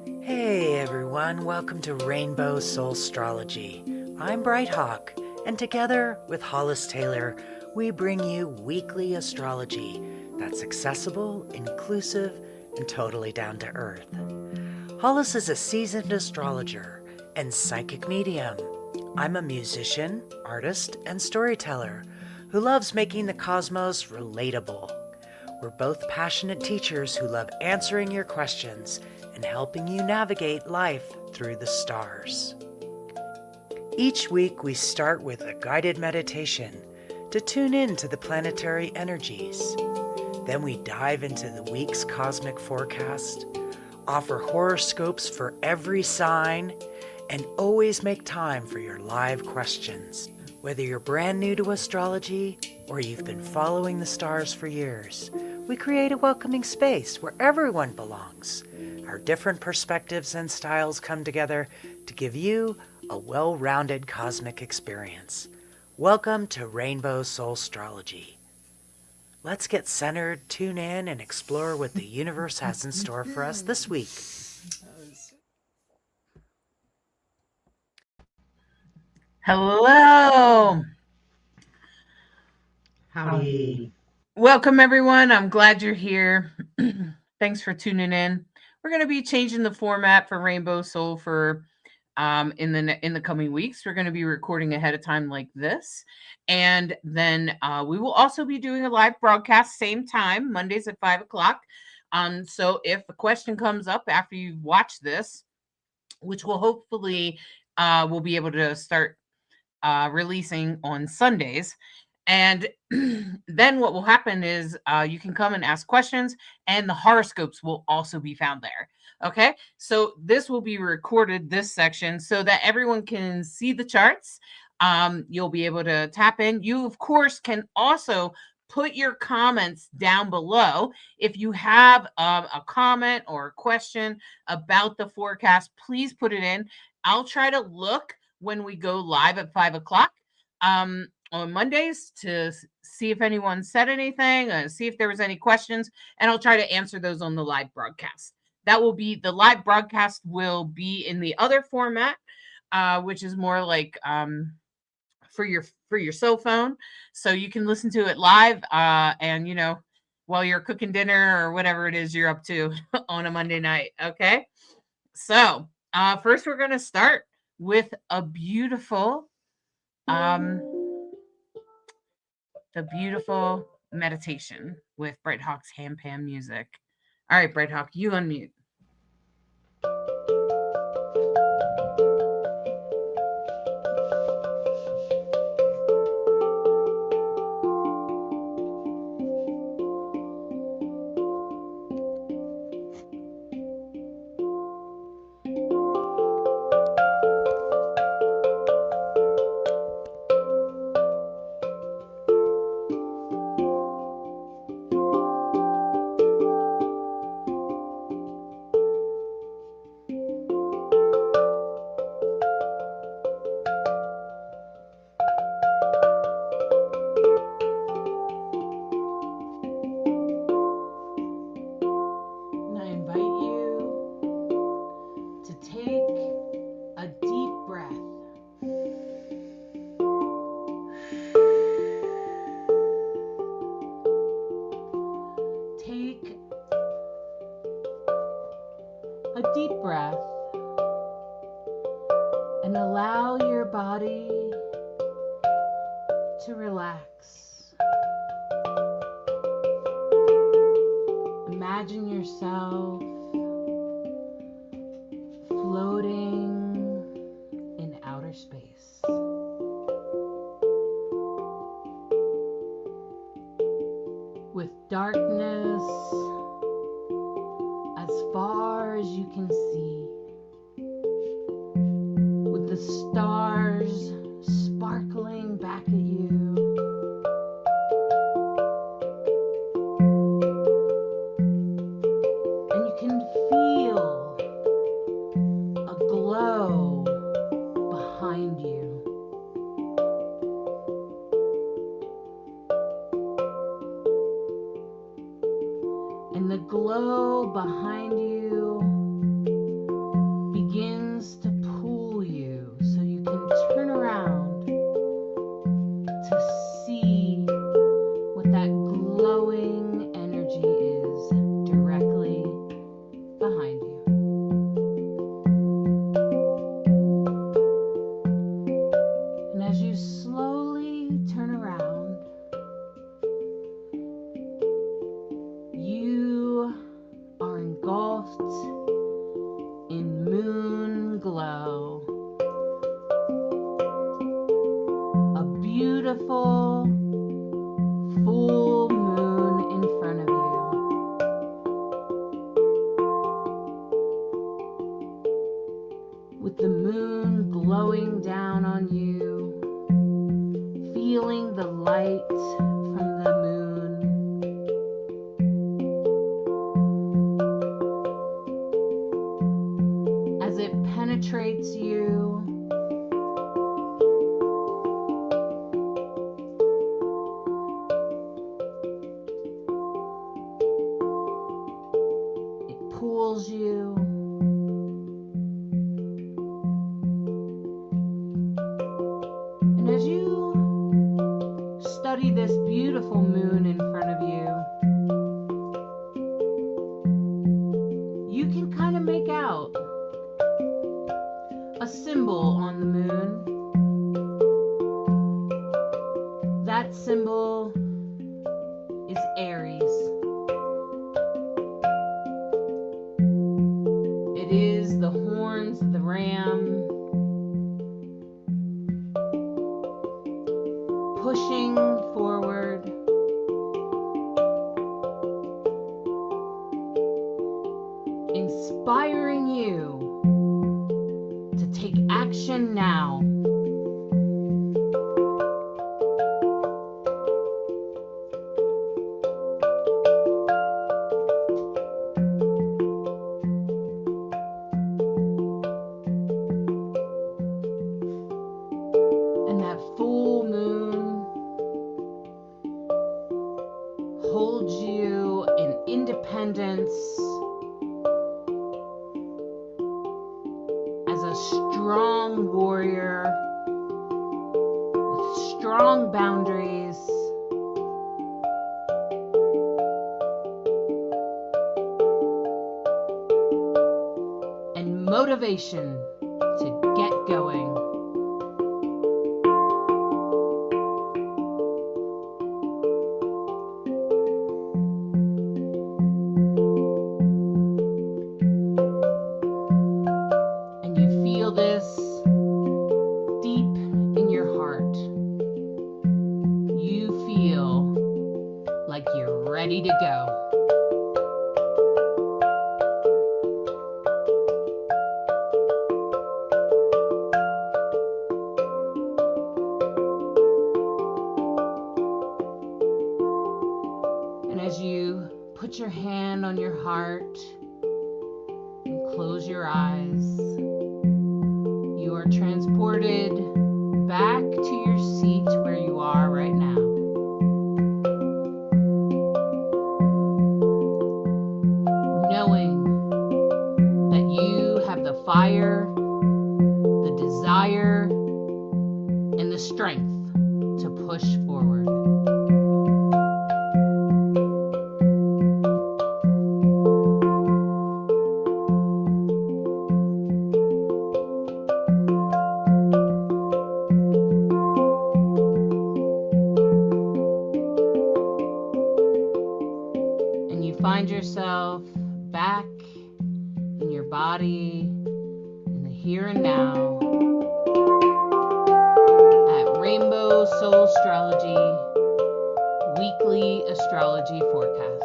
Hey everyone, welcome to Soulstrology. I'm Bright Hawk, and together with Hollis Taylor, we bring you weekly astrology that's accessible, inclusive, and totally down to earth. Hollis is a seasoned astrologer and psychic medium. I'm a musician, artist, and storyteller who loves making the cosmos relatable. We're both passionate teachers who love answering your questions and helping you navigate life through the stars. Each week we start with a guided meditation to tune in to the planetary energies. Then we dive into the week's cosmic forecast, offer horoscopes for every sign, and always make time for your live questions. Whether you're brand new to astrology or you've been following the stars for years, we create a welcoming space where everyone belongs. Our different perspectives and styles come together to give you a well-rounded cosmic experience. Welcome to Soulstrology. Let's get centered, tune in, and explore what the universe has in store for us this week. Hello. Howdy. Welcome, everyone. I'm glad you're here. Thanks for tuning in. We're going to be changing the format for Rainbow Soul for in the coming weeks. We're going to be recording ahead of time like this, and then we will also be doing a live broadcast same time, Mondays at 5:00. So if a question comes up after you've watched this, which will hopefully we'll be able to start releasing on Sundays. And then what will happen is you can come and ask questions, and the horoscopes will also be found there. Okay, so this will be recorded, this section, so that everyone can see the charts. You'll be able to tap in. You, of course, can also put your comments down below. If you have a comment or a question about the forecast, please put it in. I'll try to look when we go live at 5:00 on Mondays to see if anyone said anything, see if there was any questions, and I'll try to answer those on the live broadcast. That will be the live broadcast will be in the other format, which is more like for your cell phone, so you can listen to it live, and while you're cooking dinner or whatever it is you're up to on a Monday night. Okay, so first we're gonna start with a beautiful the beautiful meditation with Bright Hawk's ham pan music. All right, Bright Hawk, you unmute. A deep breath and allow your body to relax. Imagine yourself floating in outer space. With darkness as far as you can see, with the stars sparkling back at you, and you can feel a glow behind you. And the glow behind you with the moon glowing down on you, feeling the light from the moon. As it penetrates you, it pulls you. And as you study this beautiful moon in front of you, you can kind of make out a symbol on the moon. That symbol is Aries. It is the horns of the ram pushing forward, inspiring you to take action now. And that full moon holds you in independence as a strong warrior with strong boundaries, and motivation to get going. And you feel this deep in your heart. You feel like you're ready to go. And as you put your hand on your heart and close your eyes, you are transported back to your seat where you are right now. Knowing that you have the fire, the desire, and the strength to push forward. And you find yourself back in your body, in the here and now, at Rainbow Soul Astrology Weekly Astrology Forecast.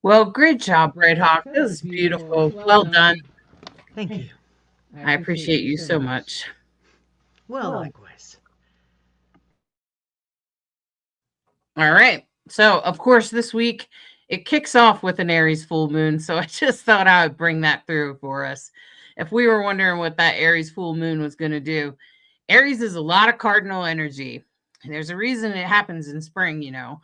Well, great job, Red Hawk. This is beautiful. Well done. Thank you. I appreciate you so much. Well, likewise. All right. So, of course, this week it kicks off with an Aries full moon. So I just thought I would bring that through for us. If we were wondering what that Aries full moon was going to do, Aries is a lot of cardinal energy. And there's a reason it happens in spring, you know.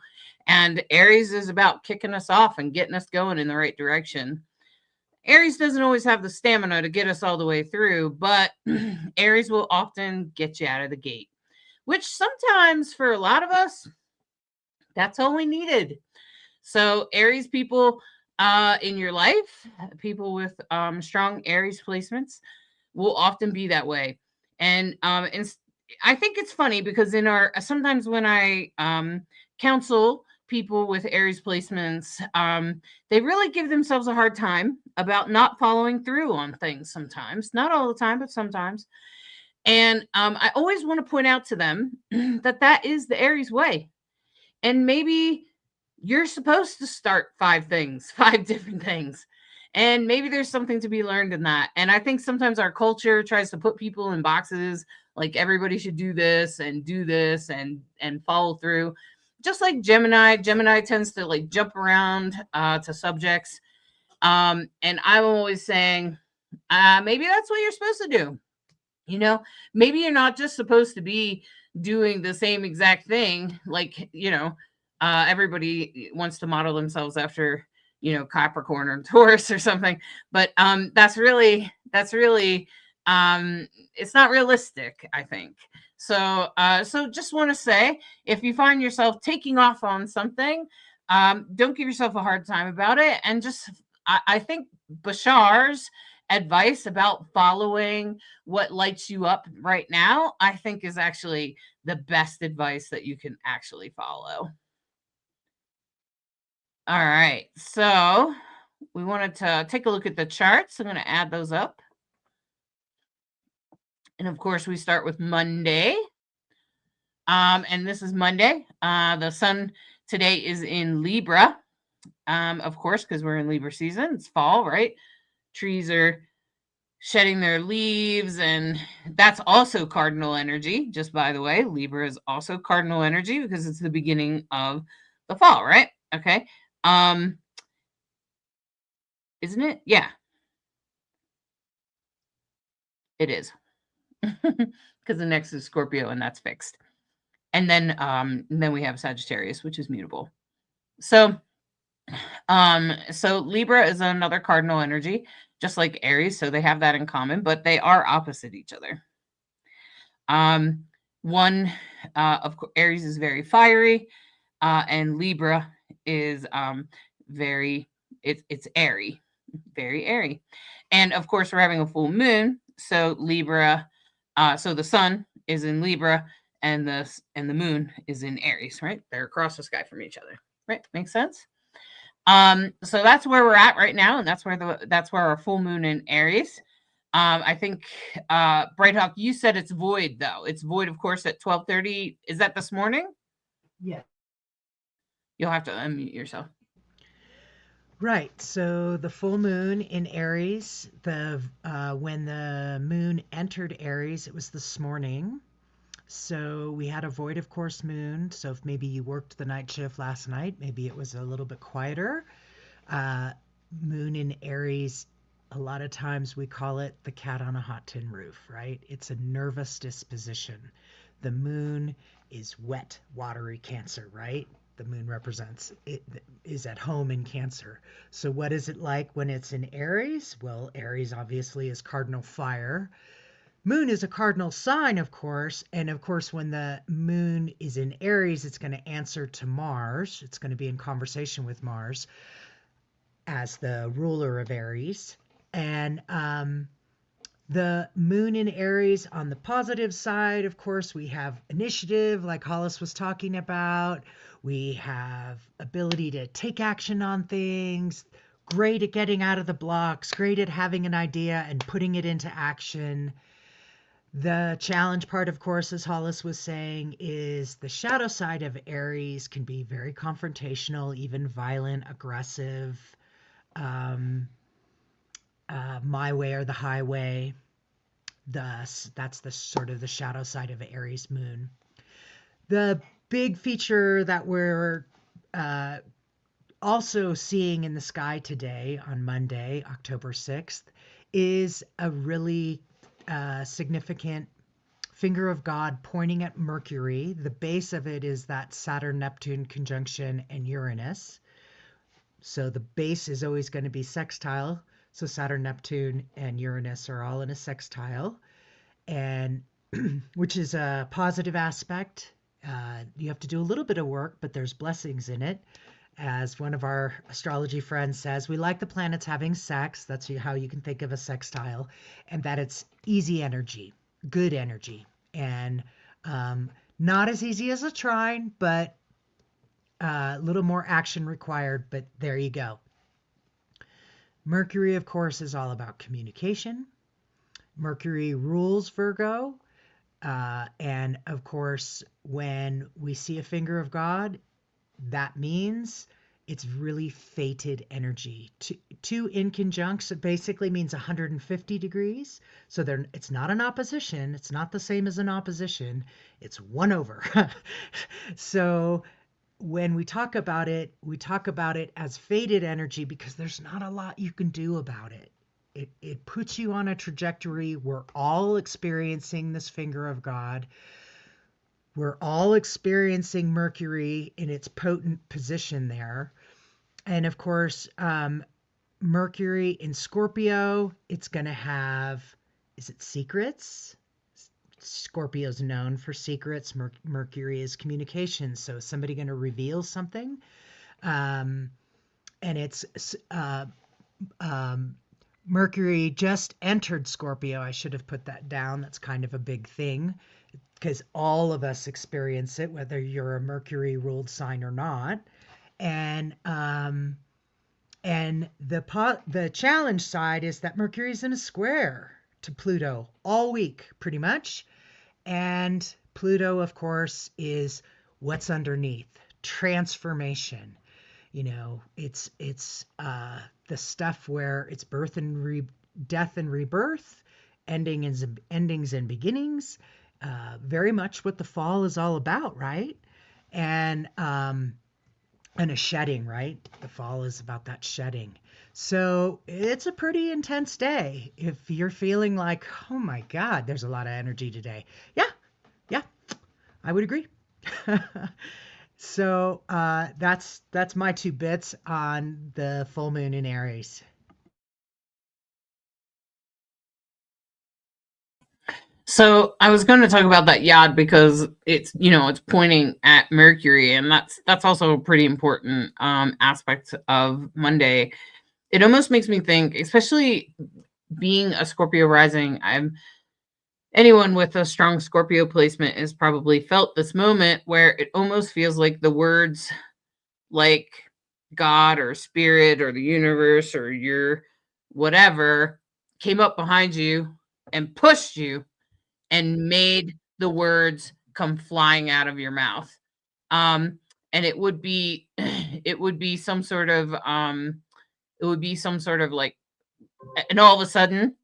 And Aries is about kicking us off and getting us going in the right direction. Aries doesn't always have the stamina to get us all the way through, but Aries will often get you out of the gate, which sometimes for a lot of us, that's all we needed. So Aries people in your life, people with strong Aries placements, will often be that way. And I think it's funny because in our sometimes when I counsel people with Aries placements, they really give themselves a hard time about not following through on things sometimes. Not all the time, but sometimes. And I always want to point out to them that that is the Aries way. And maybe you're supposed to start five things, five different things. And maybe there's something to be learned in that. And I think sometimes our culture tries to put people in boxes, like everybody should do this and follow through. Just like Gemini tends to like jump around to subjects. And I'm always saying, maybe that's what you're supposed to do. You know, maybe you're not just supposed to be doing the same exact thing. Like, everybody wants to model themselves after, Capricorn or Taurus or something. But that's really it's not realistic, I think. So just want to say, if you find yourself taking off on something, don't give yourself a hard time about it. And just, I think Bashar's advice about following what lights you up right now, I think is actually the best advice that you can actually follow. All right. So we wanted to take a look at the charts. I'm going to add those up. And of course, we start with Monday. And this is Monday. The sun today is in Libra. Of course, because we're in Libra season. It's fall, right? Trees are shedding their leaves, and that's also cardinal energy. Just by the way, Libra is also cardinal energy because it's the beginning of the fall, right? Okay. Isn't it? Yeah, it is. Because the next is Scorpio, and that's fixed. And then we have Sagittarius, which is mutable. So Libra is another cardinal energy, just like Aries, so they have that in common, but they are opposite each other. One of Aries is very fiery, and Libra is it's airy, very airy. And of course, we're having a full moon, so Libra, so the sun is in Libra, and the moon is in Aries, right? They're across the sky from each other, right? Makes sense. So that's where we're at right now, and that's where our full moon in Aries. I think Bright Hawk, you said it's void though. It's void, of course, at 12:30. Is that this morning? Yeah. You'll have to unmute yourself. Right. So the full moon in Aries, when the moon entered Aries, it was this morning. So we had a void of course moon. So if maybe you worked the night shift last night, maybe it was a little bit quieter. Moon in Aries, a lot of times we call it the cat on a hot tin roof, right? It's a nervous disposition. The moon is wet, watery Cancer, right? The moon represents it is at home in Cancer. So what is it like when it's in Aries? Well, Aries obviously is cardinal fire. Moon is a cardinal sign, of course, and of course when the moon is in Aries, it's going to answer to Mars. It's going to be in conversation with Mars as the ruler of Aries. And the moon in Aries, on the positive side, of course, we have initiative, like Hollis was talking about. We have ability to take action on things, great at getting out of the blocks, great at having an idea and putting it into action. The challenge part, of course, as Hollis was saying, is the shadow side of Aries can be very confrontational, even violent, aggressive, my way or the highway. That's the sort of the shadow side of Aries moon. The big feature that we're also seeing in the sky today on Monday, October 6th, is a really significant finger of God pointing at Mercury. The base of it is that Saturn-Neptune conjunction and Uranus. So the base is always going to be sextile So Saturn, Neptune, and Uranus are all in a sextile, and which is a positive aspect. You have to do a little bit of work, but there's blessings in it. As one of our astrology friends says, we like the planets having sex. That's how you can think of a sextile, and that it's easy energy, good energy, and not as easy as a trine, but a little more action required. But there you go. Mercury, of course, is all about communication. Mercury rules Virgo. And of course, when we see a finger of God, that means it's really fated energy. Two in conjunction basically means 150 degrees. So it's not an opposition. It's not the same as an opposition. It's 1/. So when we talk about it as fated energy because there's not a lot you can do about it. It puts you on a trajectory. We're all experiencing this finger of God. We're all experiencing Mercury in its potent position there. And of course, Mercury in Scorpio, it's going to have, is it secrets? Scorpio's known for secrets. Mercury is communication. So is somebody going to reveal something? And it's Mercury just entered Scorpio. I should have put that down. That's kind of a big thing because all of us experience it, whether you're a Mercury ruled sign or not. And the challenge side is that Mercury's in a square to Pluto all week, pretty much. And Pluto, of course, is what's underneath transformation. You know, it's the stuff where it's birth and death and rebirth, endings and beginnings. Very much what the fall is all about, right? And a shedding, right? The fall is about that shedding. So it's a pretty intense day. If you're feeling like, oh my God, there's a lot of energy today. Yeah, I would agree. So that's my 2 bits on the full moon in Aries. So I was going to talk about that yod because it's it's pointing at Mercury, and that's also a pretty important aspect of Monday. It almost makes me think, especially being a Scorpio rising, anyone with a strong Scorpio placement has probably felt this moment where it almost feels like the words like God or spirit or the universe or your whatever came up behind you and pushed you and made the words come flying out of your mouth. And it would be some sort of like, and all of a sudden,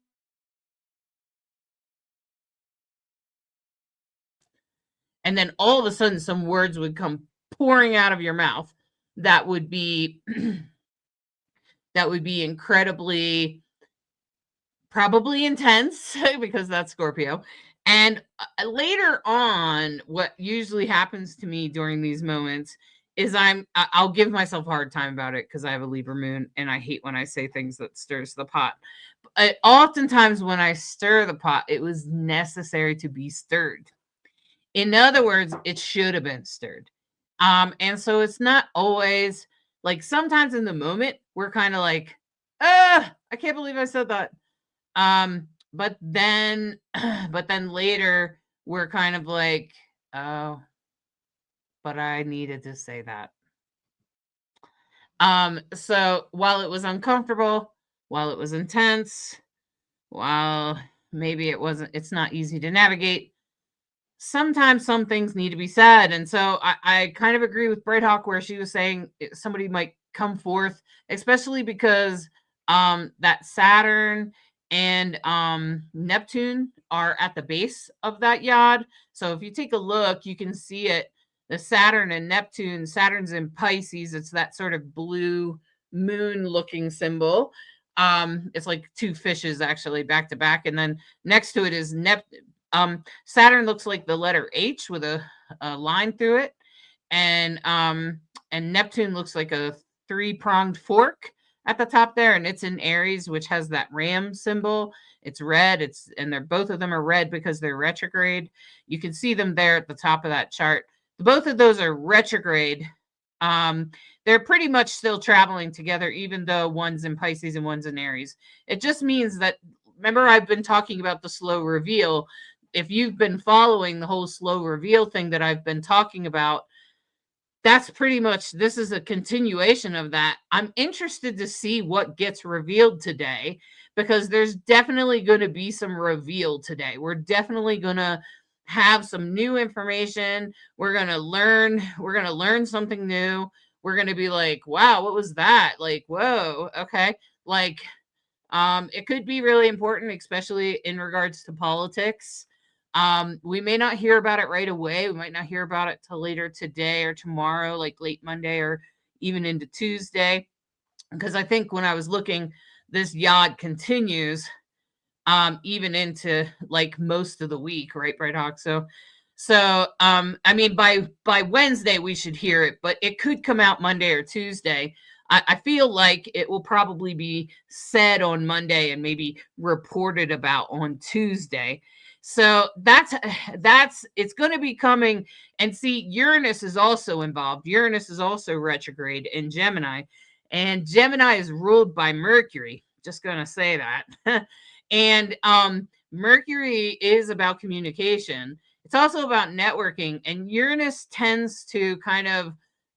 and then all of a sudden some words would come pouring out of your mouth that would be incredibly probably intense because that's Scorpio. And later on, what usually happens to me during these moments is I'll give myself a hard time about it because I have a Libra moon and I hate when I say things that stirs the pot. Oftentimes when I stir the pot, it was necessary to be stirred. In other words, it should have been stirred. And so it's not always like, sometimes in the moment we're kind of like, I can't believe I said that. But then later we're kind of like, oh, but I needed to say that. So while it was uncomfortable, while it was intense, while maybe it's not easy to navigate, sometimes some things need to be said. And so I kind of agree with Bright Hawk where she was saying somebody might come forth, especially because that Saturn and Neptune are at the base of that yod. So if you take a look, you can see it. The Saturn and Neptune, Saturn's in Pisces. It's that sort of blue moon looking symbol. It's like 2 fishes actually back to back. And then next to it is Saturn looks like the letter H with a line through it. And Neptune looks like a 3-pronged fork at the top there, and it's in Aries, which has that ram symbol. It's red. And they're both of them are red because they're retrograde. You can see them there at the top of that chart. Both of those are retrograde. They're pretty much still traveling together, even though one's in Pisces and one's in Aries. It just means that, remember, I've been talking about the slow reveal. If you've been following the whole slow reveal thing that I've been talking about, that's pretty much, this is a continuation of that. I'm interested to see what gets revealed today, because there's definitely going to be some reveal today. We're definitely going to have some new information. We're going to learn something new. We're going to be like, wow, what was that? Like, whoa, okay. Like, it could be really important, especially in regards to politics. We may not hear about it right away. We might not hear about it till later today or tomorrow, like late Monday or even into Tuesday. Because I think when I was looking, this yod continues even into like most of the week, right, Bright Hawk? So I mean, by Wednesday we should hear it, but it could come out Monday or Tuesday. I feel like it will probably be said on Monday and maybe reported about on Tuesday. So that's it's going to be coming. And see, Uranus is also involved. Uranus is also retrograde in Gemini, and Gemini is ruled by Mercury. Just going to say that. And Mercury is about communication. It's also about networking, and Uranus tends to kind of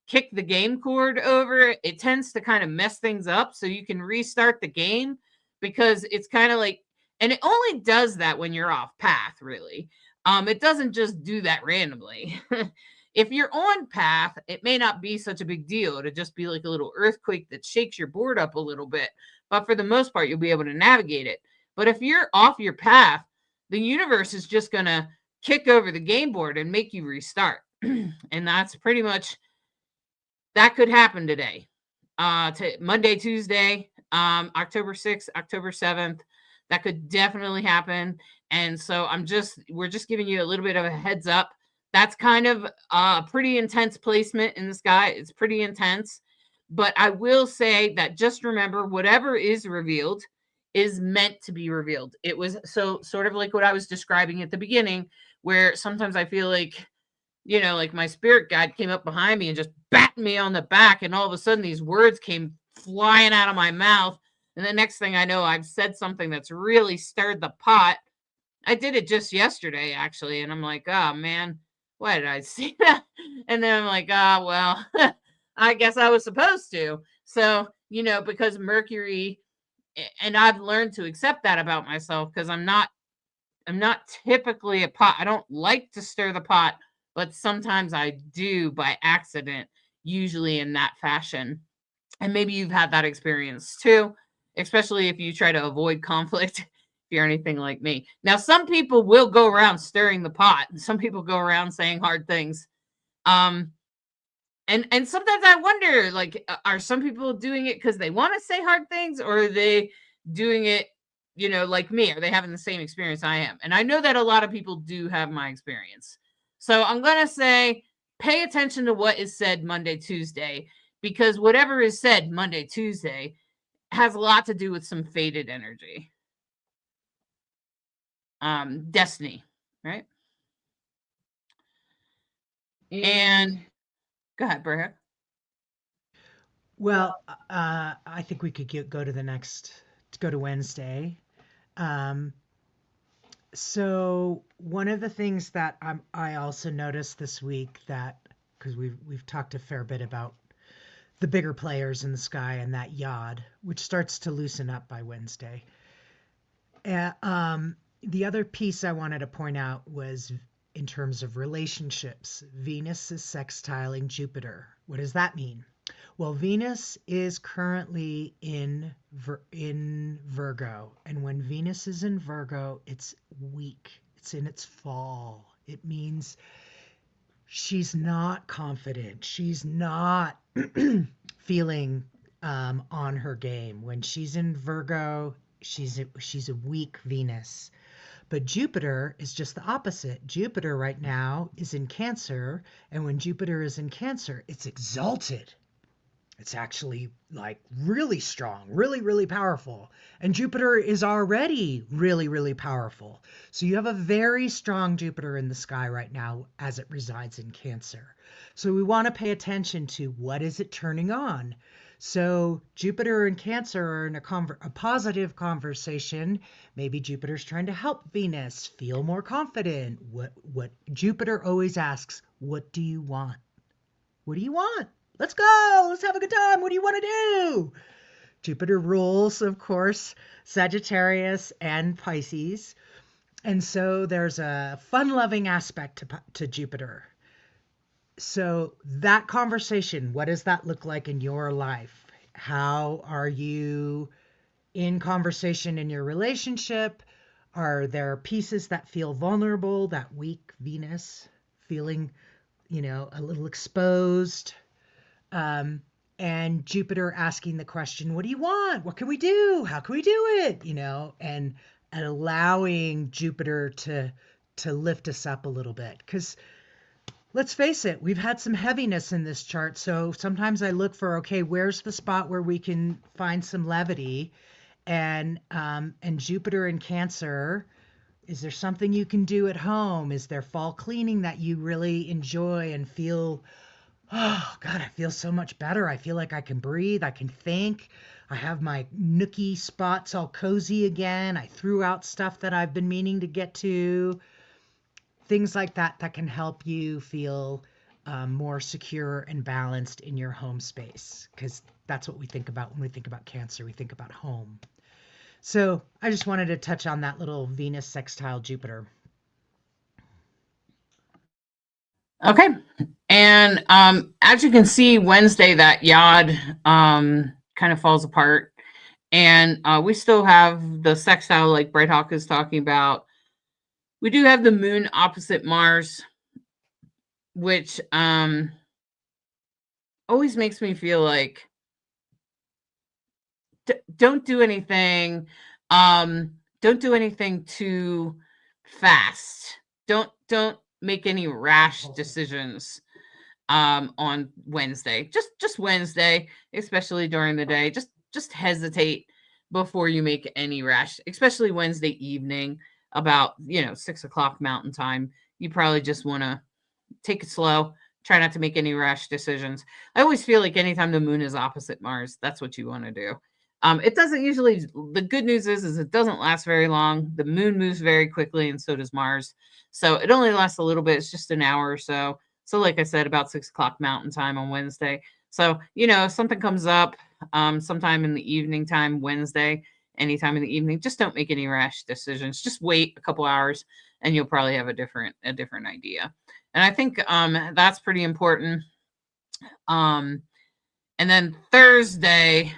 kick the game cord over. It tends to kind of mess things up so you can restart the game, because it's kind of like, and it only does that when you're off path, really. It doesn't just do that randomly. If you're on path, it may not be such a big deal. It'll just be like a little earthquake that shakes your board up a little bit. But for the most part, you'll be able to navigate it. But if you're off your path, the universe is just going to kick over the game board and make you restart. And that's pretty much, that could happen today. To Monday, Tuesday, October 6th, October 7th. That could definitely happen. And so we're just giving you a little bit of a heads up. That's kind of a pretty intense placement in the sky. It's pretty intense. But I will say that just remember, whatever is revealed is meant to be revealed. It was so sort of like what I was describing at the beginning, where sometimes I feel like, like my spirit guide came up behind me and just batted me on the back, and all of a sudden these words came flying out of my mouth. And the next thing I know, I've said something that's really stirred the pot. I did it just yesterday, actually, and I'm like, oh man, why did I say that? And then I'm like, well, I guess I was supposed to. So, because Mercury, and I've learned to accept that about myself, because I'm not typically a pot. I don't like to stir the pot, but sometimes I do by accident, usually in that fashion. And maybe you've had that experience too, especially if you try to avoid conflict, if you're anything like me. Now, some people will go around stirring the pot, and some people go around saying hard things. And sometimes I wonder, like, are some people doing it because they want to say hard things, or are they doing it, like me? Are they having the same experience I am? And I know that a lot of people do have my experience. So I'm going to say, pay attention to what is said Monday, Tuesday, because whatever is said Monday, Tuesday has a lot to do with some faded energy. Destiny, right? And go ahead, Berha. Well, I think we could go to Wednesday. So one of the things that I also noticed this week, that because we've talked a fair bit about the bigger players in the sky and that yod, which starts to loosen up by Wednesday. The other piece I wanted to point out was in terms of relationships. Venus is sextiling Jupiter. What does that mean? Well, Venus is currently in Virgo, and when Venus is in Virgo, it's weak. It's in its fall. It means she's not confident. She's not feeling on her game. When she's in Virgo, she's a weak Venus. But Jupiter is just the opposite. Jupiter right now is in Cancer, and when Jupiter is in Cancer, it's exalted. It's actually like really strong, really, really powerful. And Jupiter is already really, really powerful. So you have a very strong Jupiter in the sky right now as it resides in Cancer. So we want to pay attention to what is it turning on. So Jupiter and Cancer are in a positive conversation. Maybe Jupiter's trying to help Venus feel more confident. What Jupiter always asks, what do you want? What do you want? Let's go. Let's have a good time. What do you want to do? Jupiter rules, of course, Sagittarius and Pisces. And so there's a fun loving aspect to Jupiter. So that conversation, what does that look like in your life? How are you in conversation in your relationship? Are there pieces that feel vulnerable, that weak Venus feeling, a little exposed? Um, and Jupiter asking the question, what do you want? What can we do? How can we do it? And allowing Jupiter to lift us up a little bit. Because let's face it, we've had some heaviness in this chart. So sometimes I look for, okay, where's the spot where we can find some levity? And Jupiter in Cancer, is there something you can do at home? Is there fall cleaning that you really enjoy and feel, oh God, I feel so much better. I feel like I can breathe. I can think. I have my nookie spots all cozy again. I threw out stuff that I've been meaning to get to. Things like that that can help you feel more secure and balanced in your home space. Because that's what we think about when we think about Cancer. We think about home. So I just wanted to touch on that little Venus sextile Jupiter. Okay. And as you can see, Wednesday, that yod kind of falls apart. And we still have the sextile, like Bright Hawk is talking about. We do have the moon opposite Mars, which always makes me feel like don't do anything. Don't do anything too fast. Don't make any rash decisions on Wednesday. Just Wednesday, especially during the day. Just hesitate before you make any rash, especially Wednesday evening about 6 o'clock Mountain Time. You probably just want to take it slow. Try not to make any rash decisions. I always feel like anytime the moon is opposite Mars, that's what you want to do. It doesn't usually. The good news is it doesn't last very long. The moon moves very quickly, and so does Mars. So it only lasts a little bit. It's just an hour or so. So, like I said, about 6 o'clock Mountain Time on Wednesday. So, if something comes up sometime in the evening time, Wednesday, anytime in the evening, just don't make any rash decisions. Just wait a couple hours, and you'll probably have a different idea. And I think that's pretty important. And then Thursday,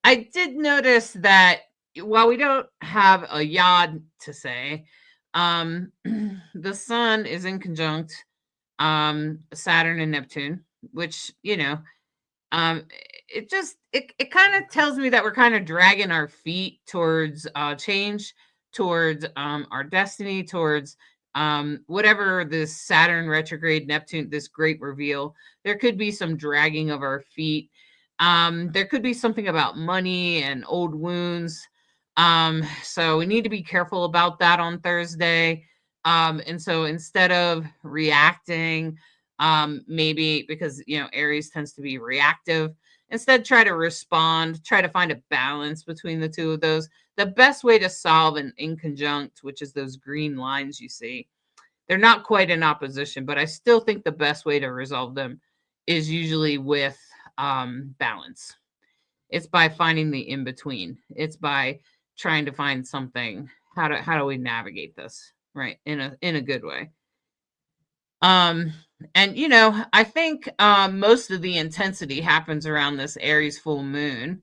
I did notice that while we don't have a yod to say, the sun is in conjunct Saturn and Neptune, which it kind of tells me that we're kind of dragging our feet towards change, towards our destiny, towards whatever this Saturn retrograde, Neptune, this great reveal. There could be some dragging of our feet. There could be something about money and old wounds. So we need to be careful about that on Thursday. And so instead of reacting, maybe because Aries tends to be reactive, instead try to respond, try to find a balance between the two of those. The best way to solve an inconjunct, which is those green lines you see, they're not quite in opposition, but I still think the best way to resolve them is usually with balance. It's by finding the in between. It's by trying to find something. How do we navigate this right in a good way? And I think most of the intensity happens around this Aries full moon.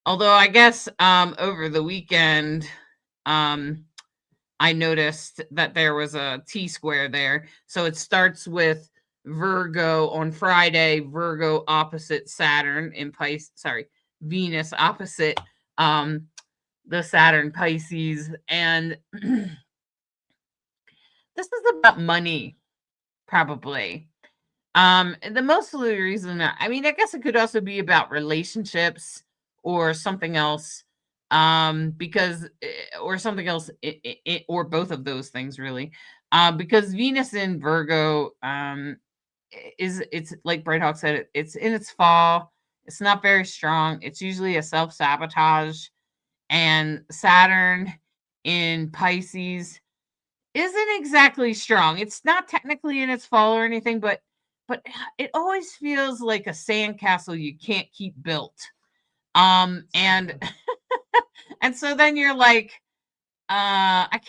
Although I guess over the weekend, I noticed that there was a T square there. So it starts with Virgo on Friday, Virgo opposite Saturn in Pisces, Venus opposite the Saturn Pisces. And this is about money, probably. The most of the reason, I mean, I guess it could also be about relationships or something else. Because or something else, or both of those things, really. Because Venus in Virgo, it's like Bright Hawk said, it's in its fall. It's not very strong. It's usually a self-sabotage. And Saturn in Pisces isn't exactly strong. It's not technically in its fall or anything, but it always feels like a sandcastle you can't keep built. And and so then you're like, I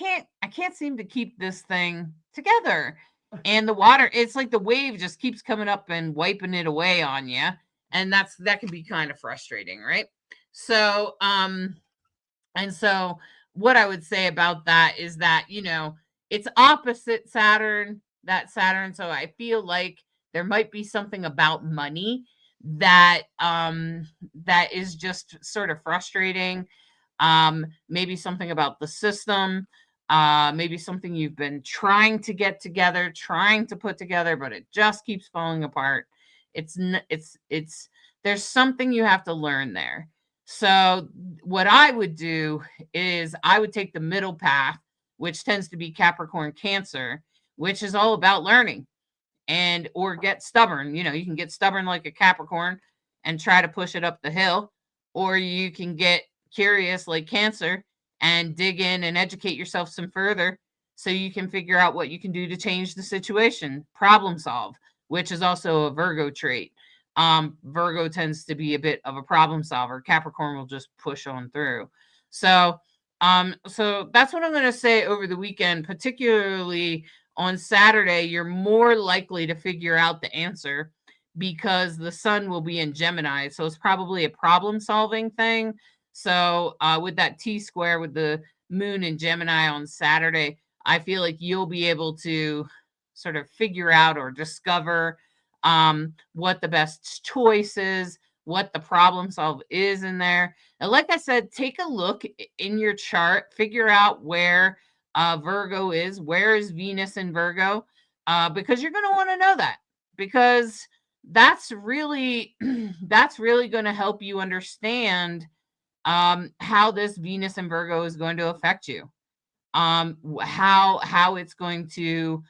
can't seem to keep this thing together. And the water, it's like the wave just keeps coming up and wiping it away on you. And that can be kind of frustrating, right? So, and so what I would say about that is that, it's opposite Saturn, that Saturn. So I feel like there might be something about money that is just sort of frustrating. Maybe something about the system, maybe something you've been trying to get together, trying to put together, but it just keeps falling apart. It's there's something you have to learn there. So what I would do is I would take the middle path, which tends to be Capricorn Cancer, which is all about learning and or get stubborn. You can get stubborn like a Capricorn and try to push it up the hill, or you can get curious like Cancer and dig in and educate yourself some further so you can figure out what you can do to change the situation, problem solve, which is also a Virgo trait. Virgo tends to be a bit of a problem solver. Capricorn will just push on through. So that's what I'm going to say over the weekend, particularly on Saturday. You're more likely to figure out the answer because the sun will be in Gemini. So it's probably a problem solving thing. So with that T square with the moon in Gemini on Saturday, I feel like you'll be able to sort of figure out or discover what the best choice is, what the problem solve is in there. And like I said, take a look in your chart, figure out where Virgo is, where is Venus in Virgo, because you're going to want to know that, because that's really that's really going to help you understand how this Venus in Virgo is going to affect you, how it's going to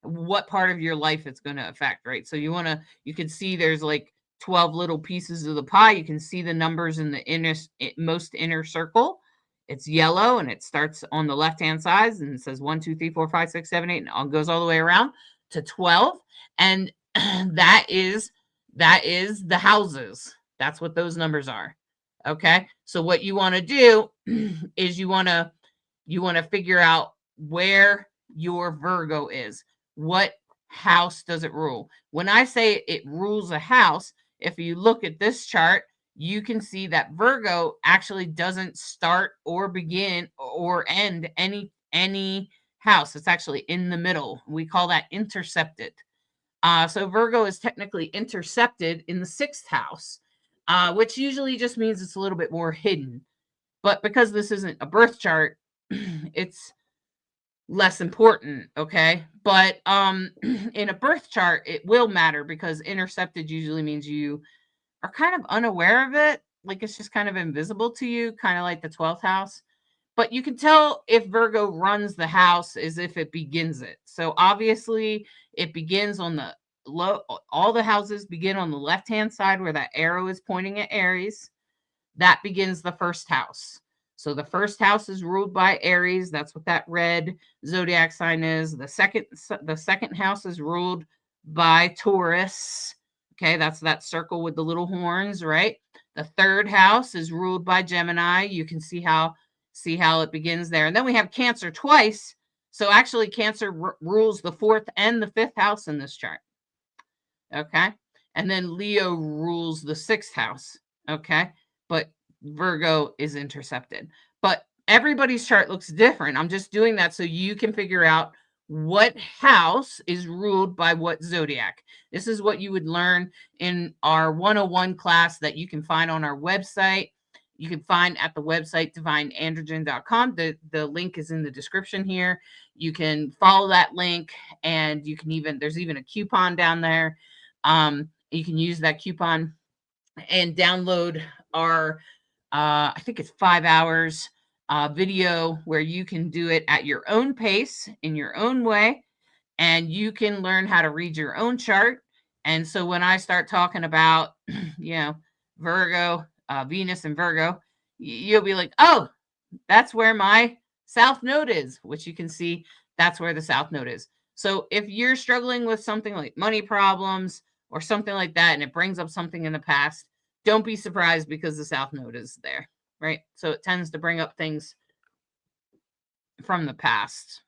what part of your life it's going to affect, right? So you can see there's like 12 little pieces of the pie. You can see the numbers in the most inner circle. It's yellow and it starts on the left hand side and it says 1, 2, 3, 4, 5, 6, 7, 8, and all goes all the way around to 12. And that is the houses. That's what those numbers are. Okay. So what you want to do is you want to figure out where your Virgo is. What house does it rule? When I say it rules a house, if you look at this chart, you can see that Virgo actually doesn't start or begin or end any house. It's actually in the middle. We call that intercepted. So Virgo is technically intercepted in the 6th house, which usually just means it's a little bit more hidden. But because this isn't a birth chart, it's less important, okay? But in a birth chart, it will matter because intercepted usually means you are kind of unaware of it, like it's just kind of invisible to you, kind of like the 12th house. But you can tell if Virgo runs the house as if it begins it. So obviously it begins on the low, all the houses begin on the left-hand side where that arrow is pointing at Aries. That begins the 1st house. So the 1st house is ruled by Aries. That's what that red zodiac sign is. The second house is ruled by Taurus. Okay, that's that circle with the little horns, right? The 3rd house is ruled by Gemini. You can see how it begins there. And then we have Cancer twice. So actually Cancer rules the 4th and the 5th house in this chart. Okay? And then Leo rules the 6th house. Okay? But Virgo is intercepted. But everybody's chart looks different. I'm just doing that so you can figure out what house is ruled by what zodiac. This is what you would learn in our 101 class that you can find on our website. you can find at the website divineandrogen.com. The link is in the description here. You can follow that link, and you can even, there's even a coupon down there. You can use that coupon and download our I think it's 5 hours video where you can do it at your own pace in your own way, and you can learn how to read your own chart. And so when I start talking about, Virgo, Venus and Virgo, you'll be like, oh, that's where my South Node is, which you can see that's where the South Node is. So if you're struggling with something like money problems or something like that, and it brings up something in the past, don't be surprised because the South Node is there, right? So it tends to bring up things from the past,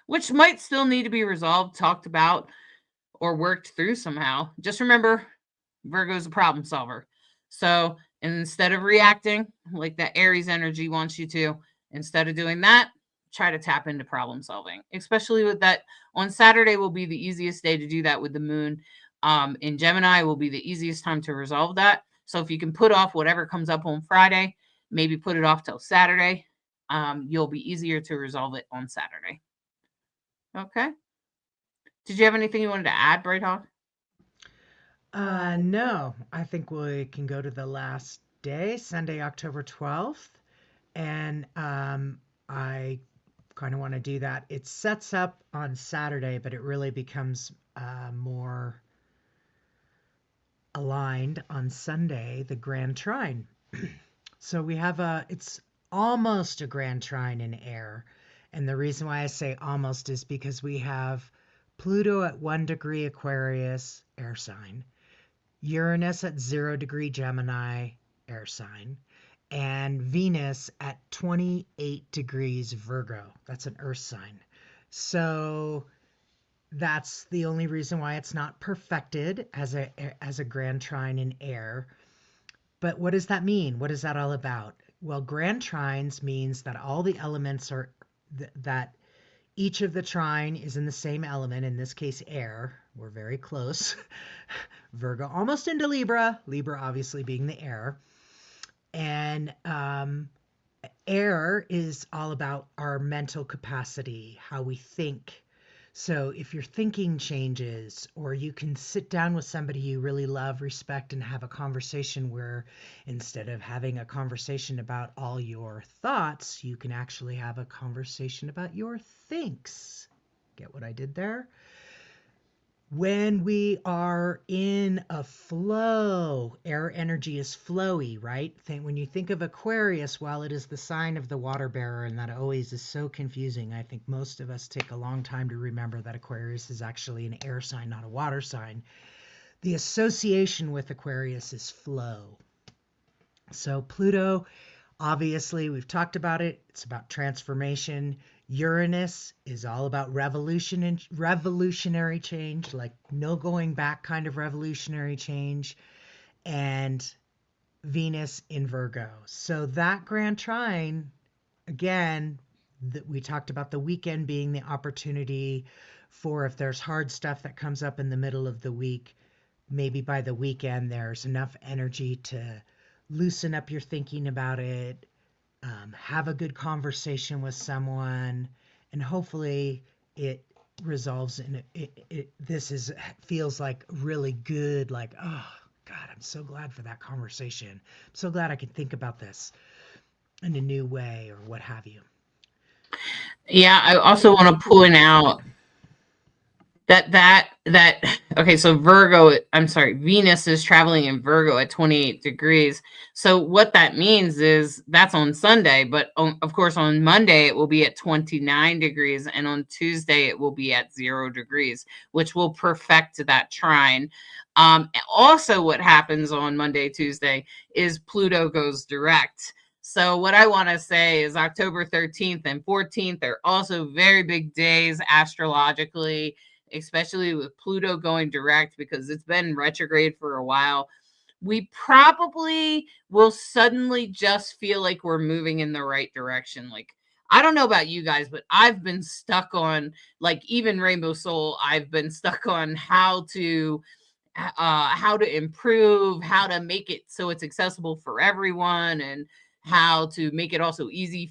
which might still need to be resolved, talked about, or worked through somehow. Just remember, Virgo's a problem solver. So instead of reacting like that Aries energy wants you to, instead of doing that, try to tap into problem solving, especially with that. On Saturday will be the easiest day to do that with the moon. In Gemini will be the easiest time to resolve that. So if you can put off whatever comes up on Friday, maybe put it off till Saturday, you'll be easier to resolve it on Saturday. Okay. Did you have anything you wanted to add, Bright Hawk? No, I think we can go to the last day, Sunday, October 12th. And I kind of want to do that. It sets up on Saturday, but it really becomes more aligned on Sunday, the Grand Trine. So we have it's almost a Grand Trine in air. And the reason why I say almost is because we have Pluto at 1 degree Aquarius, air sign, Uranus at 0 degree Gemini, air sign, and Venus at 28 degrees Virgo. That's an earth sign. So that's the only reason why it's not perfected as a Grand Trine in air. But what does that mean? What is that all about? Well, Grand Trines means that all the elements are that each of the trine is in the same element, in this case air. We're very close. Virgo almost into Libra, Libra obviously being the air. And air is all about our mental capacity, how we think. So if your thinking changes, or you can sit down with somebody you really love, respect, and have a conversation where instead of having a conversation about all your thoughts, you can actually have a conversation about your thinks. Get what I did there? When we are in a flow, air energy is flowy, right? When you think of Aquarius, while it is the sign of the water bearer, and that always is so confusing, I think most of us take a long time to remember that Aquarius is actually an air sign, not a water sign. The association with Aquarius is flow. So Pluto, obviously, we've talked about it. It's about transformation. Uranus is all about revolution and revolutionary change, like no going back kind of revolutionary change, and Venus in Virgo. So that Grand Trine, again, that we talked about the weekend being the opportunity for if there's hard stuff that comes up in the middle of the week, maybe by the weekend there's enough energy to loosen up your thinking about it, have a good conversation with someone, and hopefully it resolves in feels like really good, like, oh God, I'm so glad for that conversation. I'm so glad I can think about this in a new way, or what have you. Yeah, I also want to point out that okay, so Venus is traveling in Virgo at 28 degrees. So what that means is that's on Sunday, but of course on Monday it will be at 29 degrees, and on Tuesday it will be at 0 degrees, which will perfect that trine. Also what happens on Monday, Tuesday is Pluto goes direct. So what I want to say is October 13th and 14th are also very big days astrologically, especially with Pluto going direct, because it's been retrograde for a while. We probably will suddenly just feel like we're moving in the right direction. Like, I don't know about you guys, but I've been stuck on, like, even Rainbow Soul, I've been stuck on how to how to improve, how to make it so it's accessible for everyone, and how to make it also easy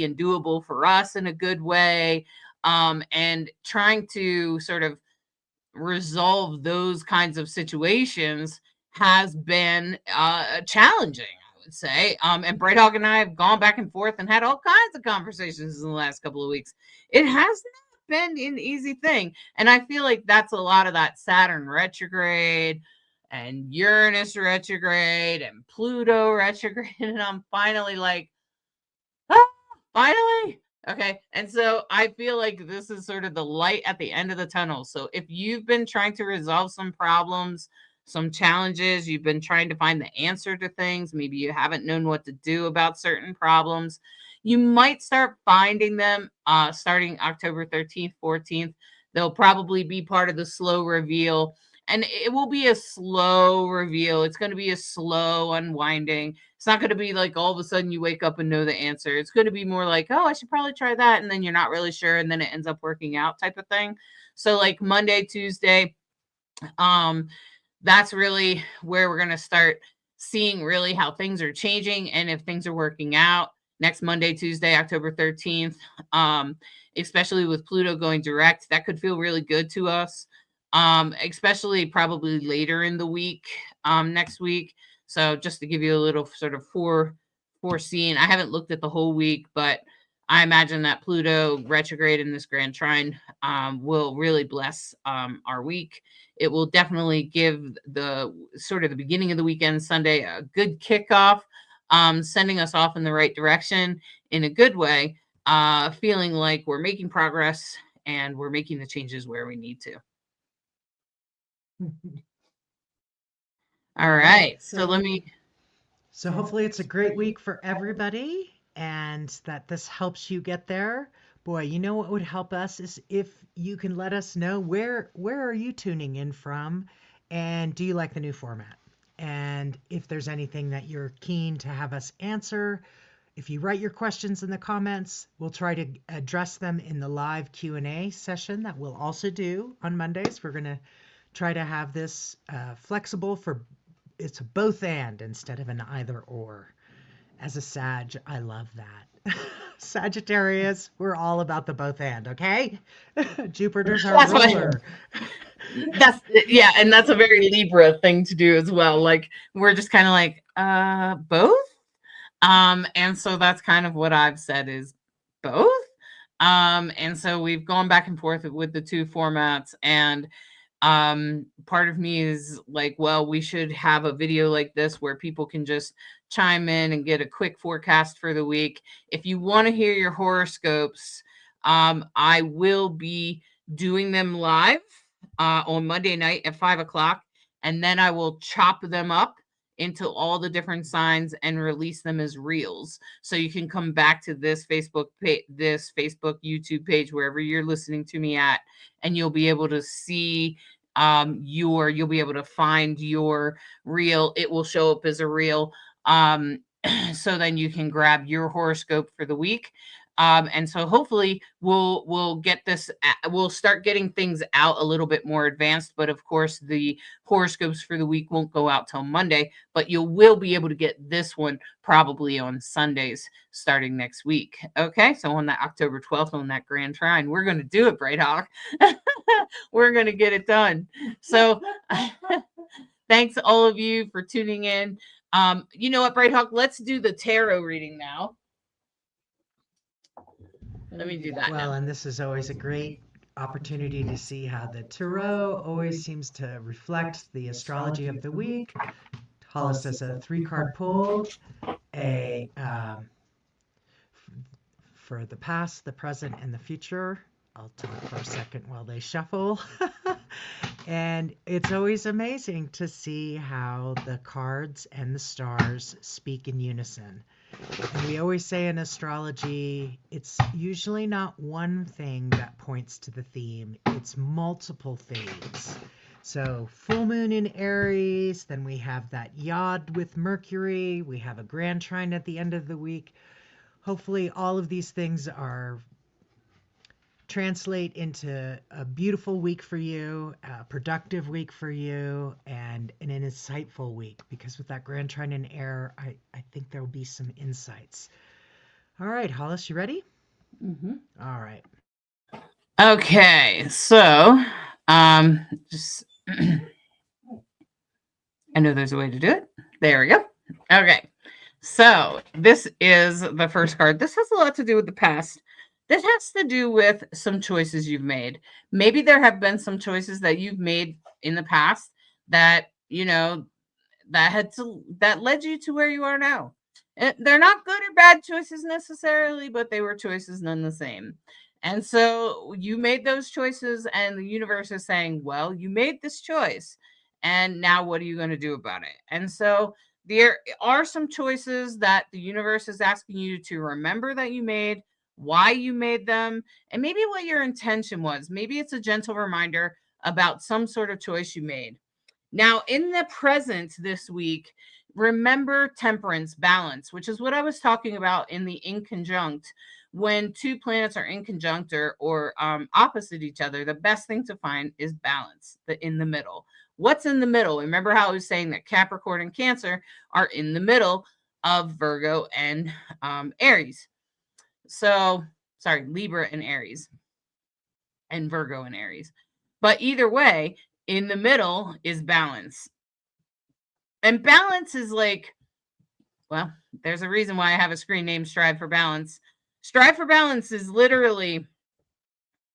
and doable for us in a good way. And trying to sort of resolve those kinds of situations has been challenging, I would say. And Bright Hawk and I have gone back and forth and had all kinds of conversations in the last couple of weeks. It has not been an easy thing. And I feel like that's a lot of that Saturn retrograde and Uranus retrograde and Pluto retrograde. And I'm finally like, ah, finally. Okay. And so I feel like this is sort of the light at the end of the tunnel. So if you've been trying to resolve some problems, some challenges, you've been trying to find the answer to things, maybe you haven't known what to do about certain problems, you might start finding them starting October 13th, 14th. They'll probably be part of the slow reveal. And it will be a slow reveal. It's going to be a slow unwinding. It's not going to be like all of a sudden you wake up and know the answer. It's going to be more like, oh, I should probably try that. And then you're not really sure. And then it ends up working out type of thing. So like Monday, Tuesday, um, that's really where we're going to start seeing really how things are changing and if things are working out. Next Monday, Tuesday, October 13th, especially with Pluto going direct, that could feel really good to us, especially probably later in the week, next week. So just to give you a little sort of foreseen, I haven't looked at the whole week, but I imagine that Pluto retrograde in this grand trine will really bless our week. It will definitely give the sort of the beginning of the weekend, Sunday, a good kickoff, sending us off in the right direction in a good way, feeling like we're making progress and we're making the changes where we need to. All right. So let me. So hopefully it's a great week for everybody and that this helps you get there. Boy, you know what would help us is if you can let us know where are you tuning in from and do you like the new format? And if there's anything that you're keen to have us answer, if you write your questions in the comments, we'll try to address them in the live Q&A session that we'll also do on Mondays. We're going to try to have this flexible for it's a both and instead of an either or. As a Sag, I love that. Sagittarius, we're all about the both and, okay? Jupiter's our ruler. That's yeah, and that's a very Libra thing to do as well. Like we're just kind of like, both. And so that's kind of what I've said is both. And so we've gone back and forth with the two formats, and part of me is like, well, we should have a video like this where people can just chime in and get a quick forecast for the week. If you want to hear your horoscopes, I will be doing them live on Monday night at 5 o'clock, and then I will chop them up into all the different signs and release them as reels. So you can come back to this Facebook YouTube page, wherever you're listening to me at, and you'll be able to see you'll be able to find your reel. It will show up as a reel. So then you can grab your horoscope for the week. And so hopefully we'll get this, we'll start getting things out a little bit more advanced, but of course the horoscopes for the week won't go out till Monday, but you will be able to get this one probably on Sundays starting next week. Okay. So on that October 12th, on that grand trine, we're going to do it, Bright Hawk. We're going to get it done. So thanks all of you for tuning in. You know what, Bright Hawk, let's do the tarot reading now. Let me do that. Well, now. And this is always a great opportunity to see how the tarot always seems to reflect the astrology of the week. Hollis does a 3-card pull, for the past, the present, and the future. I'll talk for a second while they shuffle. And it's always amazing to see how the cards and the stars speak in unison. And we always say in astrology, it's usually not one thing that points to the theme, it's multiple themes. So full moon in Aries, then we have that yod with Mercury, we have a grand trine at the end of the week. Hopefully all of these things are translate into a beautiful week for you, a productive week for you, and an insightful week. Because with that Grand Trine in air, I think there will be some insights. All right, Hollis, you ready? Mm-hmm. All right. Okay, so just I know there's a way to do it. There we go. Okay. So this is the first card. This has a lot to do with the past. This has to do with some choices you've made. Maybe there have been some choices that you've made in the past that, that led you to where you are now. They're not good or bad choices necessarily, but they were choices none the same. And so you made those choices, and the universe is saying, well, you made this choice, and now what are you going to do about it? And so there are some choices that the universe is asking you to remember that you made, why you made them, and maybe what your intention was. Maybe it's a gentle reminder about some sort of choice you made. Now, in the present this week, remember temperance, balance, which is what I was talking about in the inconjunct. When two planets are in conjunct or opposite each other, the best thing to find is balance, in the middle. What's in the middle? Remember how I was saying that Capricorn and Cancer are in the middle of Virgo and Aries. So, sorry, Libra and Aries, and Virgo and Aries. But either way, in the middle is balance. And balance is like, well, there's a reason why I have a screen named Strive for Balance. Strive for Balance is literally,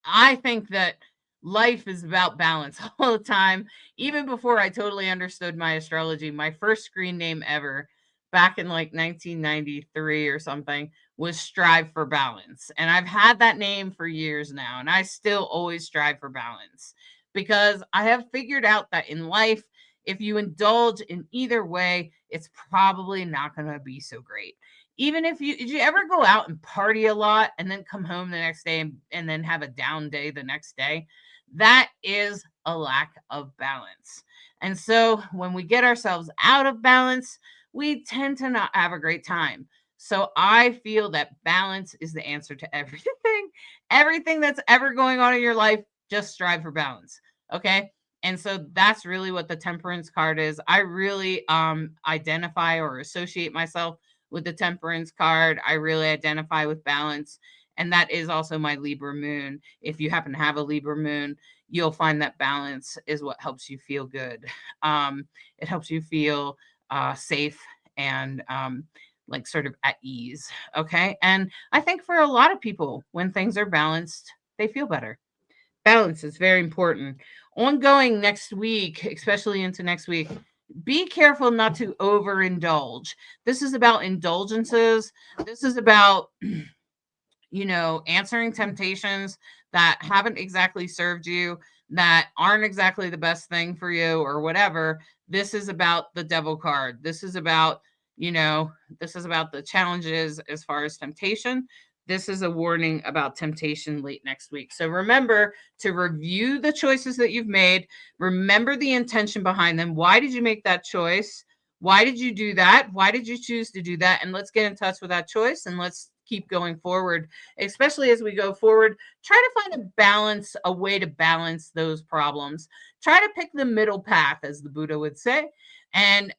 I think that life is about balance all the time. Even before I totally understood my astrology, my first screen name ever back in like 1993 or something was Strive for Balance. And I've had that name for years now, and I still always strive for balance because I have figured out that in life, if you indulge in either way, it's probably not going to be so great. Even if you, did you ever go out and party a lot and then come home the next day and then have a down day the next day? That is a lack of balance. And so when we get ourselves out of balance, we tend to not have a great time. So I feel that balance is the answer to everything. Everything that's ever going on in your life, just strive for balance. Okay. And so that's really what the temperance card is. I really identify or associate myself with the temperance card. I really identify with balance. And that is also my Libra moon. If you happen to have a Libra moon, you'll find that balance is what helps you feel good. It helps you feel safe and like sort of at ease. Okay. And I think for a lot of people, when things are balanced, they feel better. Balance is very important. Ongoing next week, especially into next week, be careful not to overindulge. This is about indulgences. This is about, answering temptations that haven't exactly served you, that aren't exactly the best thing for you, or whatever. This is about the devil card. This is about the challenges as far as temptation. This is a warning about temptation late next week. So remember to review the choices that you've made. Remember the intention behind them. Why did you make that choice? Why did you do that? Why did you choose to do that? And let's get in touch with that choice, and let's keep going forward, especially as we go forward. Try to find a way to balance those problems. Try to pick the middle path, as the Buddha would say, and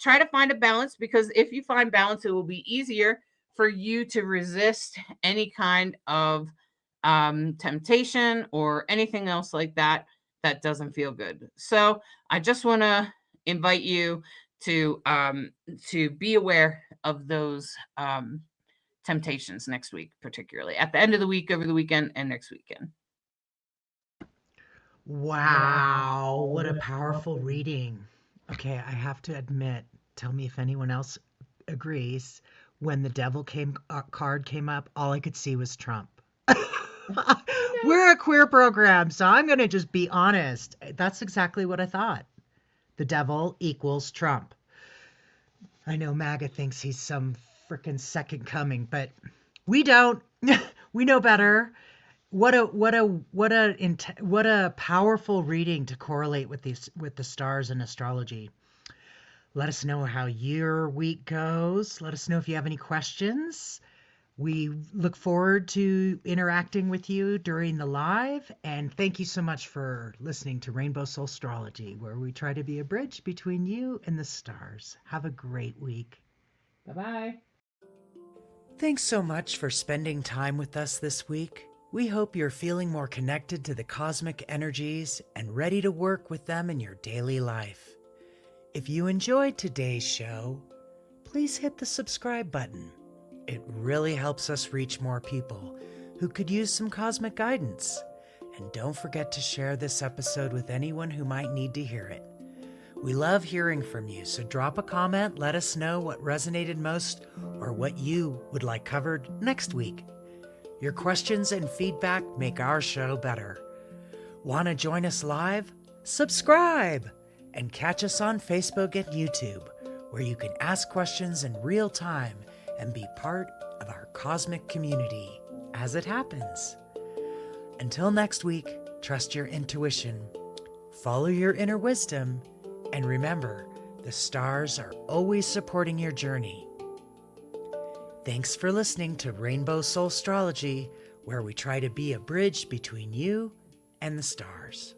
try to find a balance, because if you find balance, it will be easier for you to resist any kind of temptation or anything else like that that doesn't feel good. So I just want to invite you to be aware of those temptations next week, particularly at the end of the week, over the weekend, and next weekend. Wow, what a powerful reading. Okay, I have to admit, tell me if anyone else agrees. When the devil card came up, all I could see was Trump. We're a queer program, so I'm going to just be honest. That's exactly what I thought. The devil equals Trump. I know MAGA thinks he's some freaking second coming, but we don't. We know better. What a powerful reading to correlate with the stars and astrology. Let us know how your week goes. Let us know if you have any questions. We look forward to interacting with you during the live, and thank you so much for listening to Rainbow Soul Astrology, where we try to be a bridge between you and the stars. Have a great week. Bye-bye. Thanks so much for spending time with us this week. We hope you're feeling more connected to the cosmic energies and ready to work with them in your daily life. If you enjoyed today's show, please hit the subscribe button. It really helps us reach more people who could use some cosmic guidance. And don't forget to share this episode with anyone who might need to hear it. We love hearing from you, so drop a comment, let us know what resonated most or what you would like covered next week. Your questions and feedback make our show better. Want to join us live? Subscribe! And catch us on Facebook and YouTube, where you can ask questions in real time and be part of our cosmic community as it happens. Until next week, trust your intuition, follow your inner wisdom, and remember, the stars are always supporting your journey. Thanks for listening to Rainbow Soul Astrology, where we try to be a bridge between you and the stars.